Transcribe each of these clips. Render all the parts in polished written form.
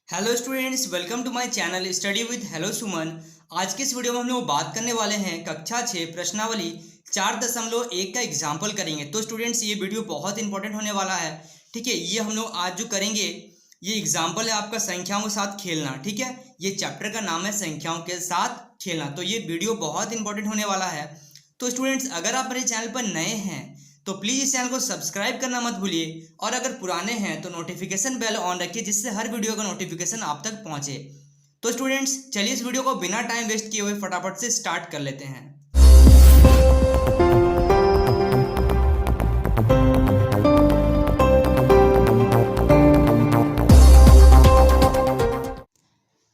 Hello students, welcome to my channel study with hello Suman. आज के इस वीडियो में हम लोग बात करने वाले हैं कक्षा 6 प्रश्नावली 4.1 का एग्जाम्पल करेंगे। तो स्टूडेंट्स ये वीडियो बहुत इंपॉर्टेंट होने वाला है। ठीक है, ये हम लोग आज जो करेंगे ये एग्जाम्पल है आपका संख्याओं के साथ खेलना। ठीक है, ये चैप्टर का नाम है संख्याओं के साथ खेलना। तो ये वीडियो बहुत इंपॉर्टेंट होने वाला है। तो स्टूडेंट्स अगर आप मेरे चैनल पर नए हैं तो प्लीज़ इस चैनल को सब्सक्राइब करना मत भूलिए, और अगर पुराने हैं तो नोटिफिकेशन बेल ऑन रखिए जिससे हर वीडियो का नोटिफिकेशन आप तक पहुंचे। तो स्टूडेंट्स चलिए इस वीडियो को बिना टाइम वेस्ट किए हुए फटाफट से स्टार्ट कर लेते हैं।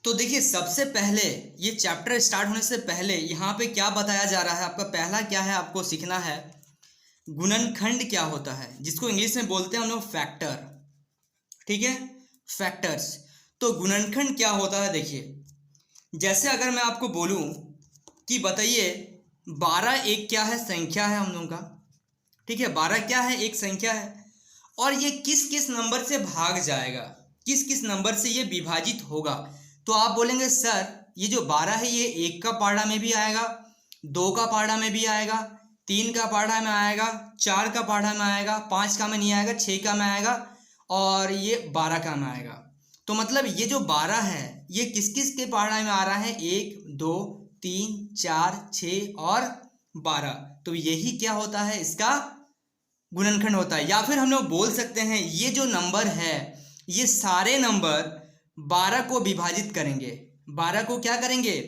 तो देखिए, सबसे पहले ये चैप्टर स्टार्ट होने से पहले यहाँ पे क्या बताया जा रहा है, आपका पहला क्या है, आपको सीखना है गुणनखंड क्या होता है, जिसको इंग्लिश में बोलते हैं हम लोग फैक्टर। ठीक है, फैक्टर्स। तो गुणनखंड क्या होता है, देखिए जैसे अगर मैं आपको बोलूं कि बताइए 12 एक क्या है, संख्या है हम लोगों का। ठीक है, 12 क्या है, एक संख्या है, और ये किस किस नंबर से भाग जाएगा, किस किस नंबर से ये विभाजित होगा। तो आप बोलेंगे सर ये जो 12 है ये एक का पाढ़ा में भी आएगा, दो का पाढ़ा में भी आएगा, तीन का पाढ़ा में आएगा, चार का पाढ़ा में आएगा, पाँच का में नहीं आएगा, छः का में आएगा, और ये 12 का में आएगा। तो मतलब ये जो 12 है ये किस किस के पाढ़ा में आ रहा है, एक, दो, तीन, चार, छः और 12। तो यही क्या होता है, इसका गुणनखंड होता है। या फिर हम लोग बोल सकते हैं ये जो नंबर है ये सारे नंबर 12 को विभाजित करेंगे। 12 को क्या करेंगे,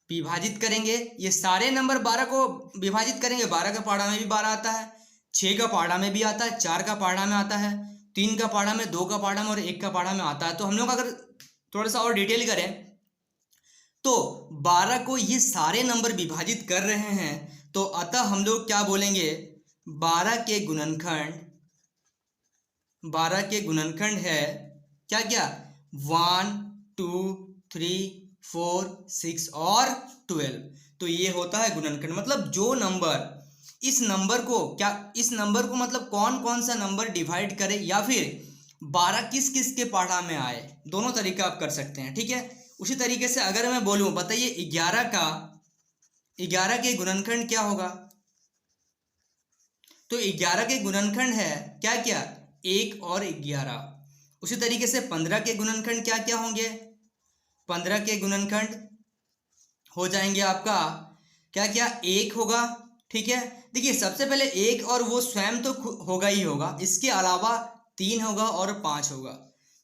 विभाजित करेंगे। ये सारे नंबर 12 को विभाजित करेंगे। 12 का पाढ़ा में भी 12 आता है, 6 का पाढ़ा में भी आता है, 4 का पाढ़ा में आता है, 3 का पाढ़ा में, 2 का पाढ़ा में और 1 का पाढ़ा में आता है। तो हम लोग अगर थोड़ा सा और डिटेल करें तो 12 को ये सारे नंबर विभाजित कर रहे हैं, तो अतः हम लोग क्या बोलेंगे, 12 के गुणनखंड, 12 के गुणनखंड है क्या क्या, 1, 2, 3, 4, 6 और 12। तो ये होता है गुणनखंड। मतलब जो नंबर इस नंबर को क्या, इस नंबर को मतलब कौन कौन सा नंबर डिवाइड करे, या फिर 12 किस किस के पाढ़ा में आए, दोनों तरीका आप कर सकते हैं। ठीक है, उसी तरीके से अगर मैं बोलूं बताइए 11 के गुणनखंड क्या होगा, तो 11 के गुणनखंड है क्या क्या, 1 और 11। उसी तरीके से 15 के गुणनखंड क्या क्या होंगे, 15 के गुणनखंड हो जाएंगे आपका क्या क्या, 1 होगा। ठीक है, देखिए सबसे पहले 1 और वो स्वयं तो होगा ही होगा, इसके अलावा 3 होगा और 5 होगा।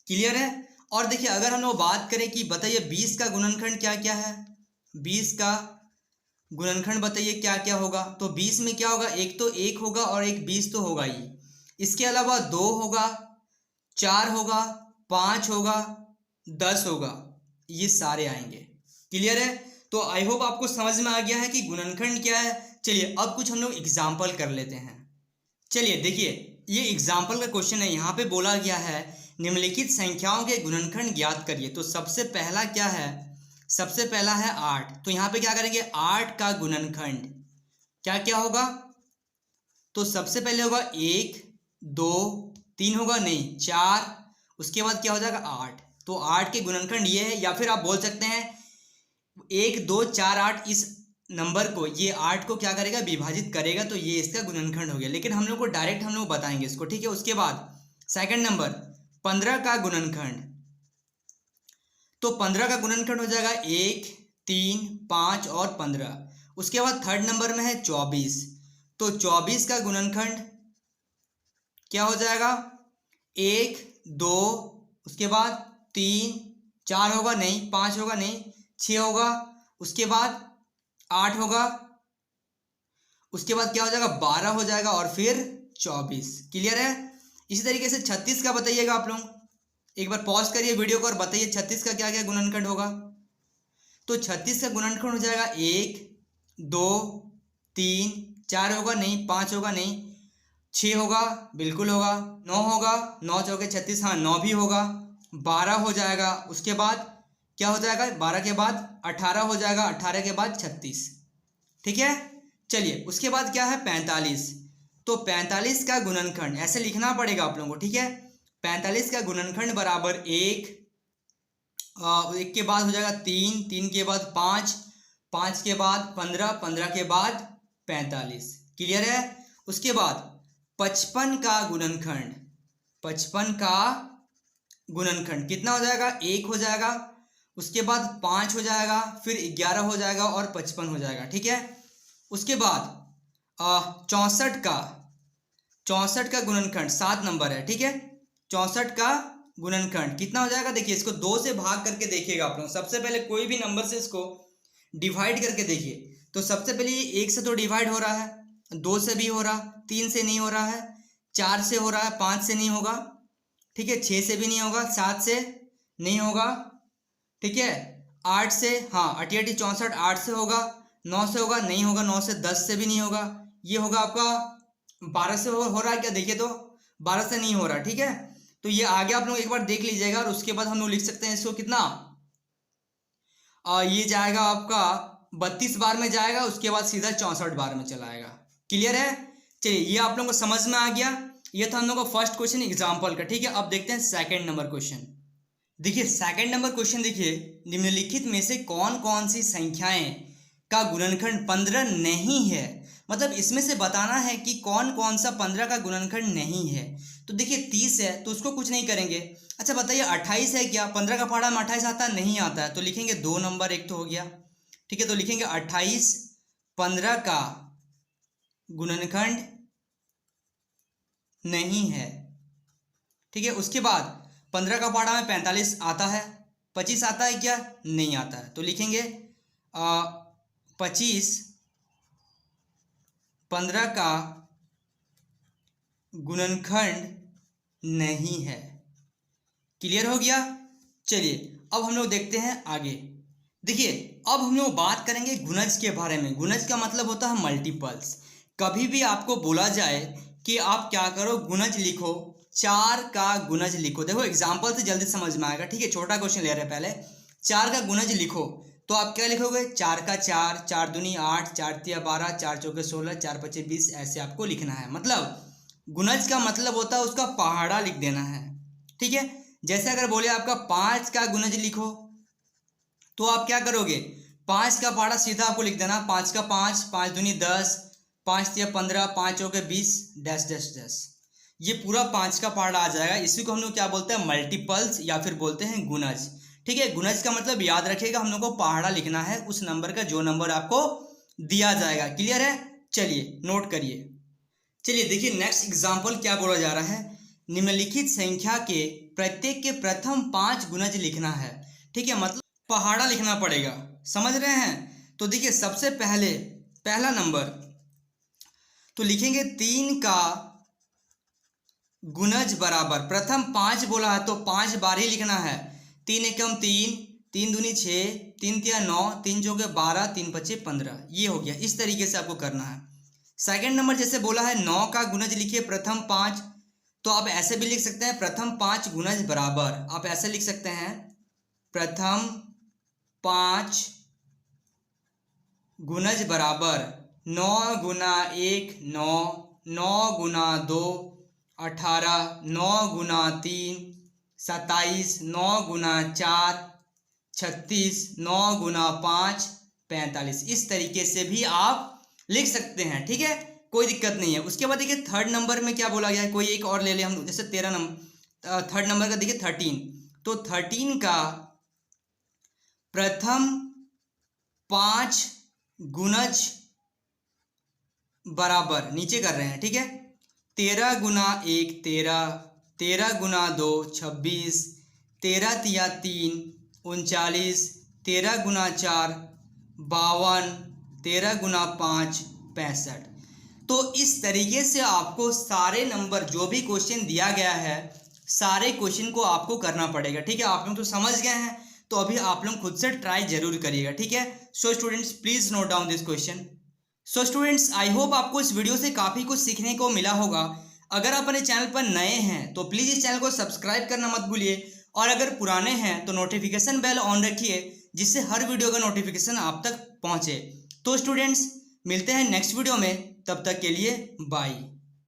क्लियर है। और देखिए अगर हम लोग बात करें कि बताइए 20 का गुणनखंड क्या क्या है, 20 का गुणनखंड बताइए क्या क्या होगा। तो 20 में क्या होगा, एक तो 1 होगा और एक 20 तो होगा ही, इसके अलावा 2 होगा, 4 होगा, 5 होगा, 10 होगा, ये सारे आएंगे। क्लियर है। तो आई होप आपको समझ में आ गया है कि गुणनखंड क्या है। चलिए अब कुछ हम लोग एग्जाम्पल कर लेते हैं। चलिए देखिए ये एग्जाम्पल का क्वेश्चन है, यहाँ पे बोला गया है निम्नलिखित संख्याओं के गुणनखंड ज्ञात करिए। तो सबसे पहला क्या है, सबसे पहला है 8। तो यहाँ पे क्या करेंगे, 8 का गुणनखंड क्या क्या होगा, तो सबसे पहले होगा 1, 2, 3 होगा, नहीं 4, उसके बाद क्या हो जाएगा 8। तो 8 के गुणनखंड ये है। या फिर आप बोल सकते हैं 1, 2, 4, 8 इस नंबर को, ये 8 को क्या करेगा, विभाजित करेगा, तो ये इसका गुणनखंड हो गया। लेकिन हम लोग को डायरेक्ट हम लोग बताएंगे इसको। ठीक है, उसके बाद सेकंड नंबर 15 का गुणनखंड। तो 15 का गुणनखंड हो जाएगा 1, 3, 5 और 15। उसके बाद थर्ड नंबर में है 24। तो 24 का गुणनखंड क्या हो जाएगा, 1, 2, उसके बाद 3, 4 होगा, नहीं 5 होगा, नहीं 6 होगा, उसके बाद 8 होगा, उसके बाद क्या हो जाएगा 12 हो जाएगा, और फिर 24। क्लियर है। इसी तरीके से 36 का बताइएगा आप लोग, एक बार पॉज करिए वीडियो को और बताइए 36 का क्या क्या गुणनखंड होगा। तो 36 का गुणनखंड हो जाएगा 1, 2, 3, 4 होगा, नहीं 5 होगा, नहीं 6 होगा, बिल्कुल होगा, 9 होगा, 9 चौके 36, हाँ 9 भी होगा, 12 हो जाएगा, उसके बाद क्या हो जाएगा, 12 के बाद 18 हो जाएगा, 18 के बाद 36। ठीक है, चलिए उसके बाद क्या है 45। तो 45 का गुणनखंड ऐसे लिखना पड़ेगा आप लोगों को। ठीक है, 45 का गुणनखंड बराबर 1, एक के बाद हो जाएगा 3, 3 के बाद 5, 5 के बाद 15, 15 के बाद 45। क्लियर है। उसके बाद 55 का गुणनखंड, 55 का गुणनखंड कितना हो जाएगा? 1 हो जाएगा। उसके बाद 5 हो जाएगा, फिर 11 हो जाएगा और 55 हो जाएगा। ठीक है। उसके बाद 64 का गुणनखंड 7 नंबर है। ठीक है। 64 का गुणनखंड कितना हो जाएगा? देखिए इसको 2 से भाग करके देखिएगा आप लोग। सबसे पहले कोई भी नंबर से इसको डिवाइड करके देखिए। तो सबसे पहले ये 1 से तो डिवाइड हो रहा है, 2 से भी हो रहा, 3 से नहीं हो रहा है, 4 से हो रहा है, 5 से नहीं होगा। ठीक है। 6 से भी नहीं होगा, 7 से नहीं होगा। ठीक है। 8 से, हाँ 88 64 8 से होगा, 9 से होगा, नहीं होगा, 9 से 10 से भी नहीं होगा। ये होगा आपका 12 से हो रहा है क्या? देखिए तो 12 से नहीं हो रहा। ठीक है। तो ये आगे आप लोग एक बार देख लीजिएगा और उसके बाद हम लोग लिख सकते हैं इसको कितना, ये जाएगा आपका 32 बार में जाएगा, उसके बाद सीधा 64 बार में चला आएगा। क्लियर है। चलिए ये आप लोगों को समझ में आ गया। ये था हम लोग का फर्स्ट क्वेश्चन एग्जाम्पल का। ठीक है। अब देखते हैं सेकंड नंबर क्वेश्चन। देखिए सेकंड नंबर क्वेश्चन देखिए, निम्नलिखित में से कौन कौन सी संख्याएं का गुणनखंड 15 नहीं है। मतलब इसमें से बताना है कि कौन कौन सा 15 का गुणनखंड नहीं है। तो देखिए 30 है तो उसको कुछ नहीं करेंगे। अच्छा बताइए 28 है क्या? 15 का पहाड़ा में 28 आता है? नहीं आता है। तो लिखेंगे 2 नंबर, एक तो हो गया। ठीक है। तो लिखेंगे 28 15 का गुणनखंड नहीं है। ठीक है। उसके बाद 15 का पहाड़ा में 45 आता है, 25 आता है क्या? नहीं आता है। तो लिखेंगे 25 15 का गुणनखंड नहीं है। क्लियर हो गया। चलिए अब हम लोग देखते हैं आगे। देखिए अब हम लोग बात करेंगे गुणज के बारे में। गुणज का मतलब होता है मल्टीपल्स। कभी भी आपको बोला जाए कि आप क्या करो, गुणज लिखो, 4 का गुणज लिखो। देखो एग्जाम्पल से जल्दी समझ में आएगा। ठीक है। छोटा क्वेश्चन ले रहे हैं पहले। 4 का गुणज लिखो तो आप क्या लिखोगे? 4 का 4, 4 दूनी 8, 4 तिया 12, 4 चौके 16, 4 पच्चे 20, ऐसे आपको लिखना है। मतलब गुणज का मतलब होता है उसका पहाड़ा लिख देना है। ठीक है। जैसे अगर बोले आपका 5 का गुणज लिखो तो आप क्या करोगे? 5 का पहाड़ा सीधा आपको लिख देना, 5 का 5, 5 दूनी 10, 5 तिया 15, 5 चौके 20, डैश डैश डैश। ये पूरा 5 का पहाड़ा आ जाएगा। इसी को हम लोग क्या बोलते हैं? मल्टीपल्स या फिर बोलते हैं गुणज। ठीक है। गुणज का मतलब याद रखिएगा, हम लोग को पहाड़ा लिखना है उस नंबर का जो नंबर आपको दिया जाएगा। क्लियर है। चलिए नोट करिए। चलिए देखिए नेक्स्ट एग्जाम्पल क्या बोला जा रहा है। निम्नलिखित संख्या के प्रत्येक के प्रथम 5 गुणज लिखना है। ठीक है। मतलब पहाड़ा लिखना पड़ेगा। समझ रहे हैं। तो देखिए सबसे पहले पहला नंबर तो लिखेंगे 3 का गुणज बराबर, प्रथम 5 बोला है तो 5 बार ही लिखना है। 3 एकम 3, 3 दूनी 6, 3 तिया 9, 3 चौके 12, 3 पच्चे 15। ये हो गया। इस तरीके से आपको करना है। सेकंड नंबर जैसे बोला है 9 का गुणज लिखिए प्रथम 5, तो आप ऐसे भी लिख सकते हैं प्रथम 5 गुणज बराबर। आप ऐसे लिख सकते हैं प्रथम 5 गुणज बराबर 9 गुना 1 9, 9 गुना 2 18, 9 गुना 3 27, 9 गुना 4 36, 9 गुना 5 45। इस तरीके से भी आप लिख सकते हैं। ठीक है। कोई दिक्कत नहीं है। उसके बाद देखिए थर्ड नंबर में क्या बोला गया है। कोई एक और ले ले हम, जैसे 13 नंबर, थर्ड नंबर का देखिए 13। तो 13 का प्रथम 5 गुणज बराबर, नीचे कर रहे हैं। ठीक है। 13 गुना 1 13, 13 गुना 2 26, 13 तिया 3 39, 13 गुना 4 52, 13 गुना 5 65। तो इस तरीके से आपको सारे नंबर जो भी क्वेश्चन दिया गया है सारे क्वेश्चन को आपको करना पड़ेगा। ठीक है। आप लोग तो समझ गए हैं, तो अभी आप लोग खुद से ट्राई जरूर करिएगा। ठीक है। So students please note down this question. So students I hope आपको इस वीडियो से काफ़ी कुछ सीखने को मिला होगा। अगर आप अपने चैनल पर नए हैं तो प्लीज़ इस चैनल को सब्सक्राइब करना मत भूलिए, और अगर पुराने हैं तो नोटिफिकेशन बेल ऑन रखिए जिससे हर वीडियो का नोटिफिकेशन आप तक पहुंचे। तो स्टूडेंट्स मिलते हैं नेक्स्ट वीडियो में, तब तक के लिए बाय।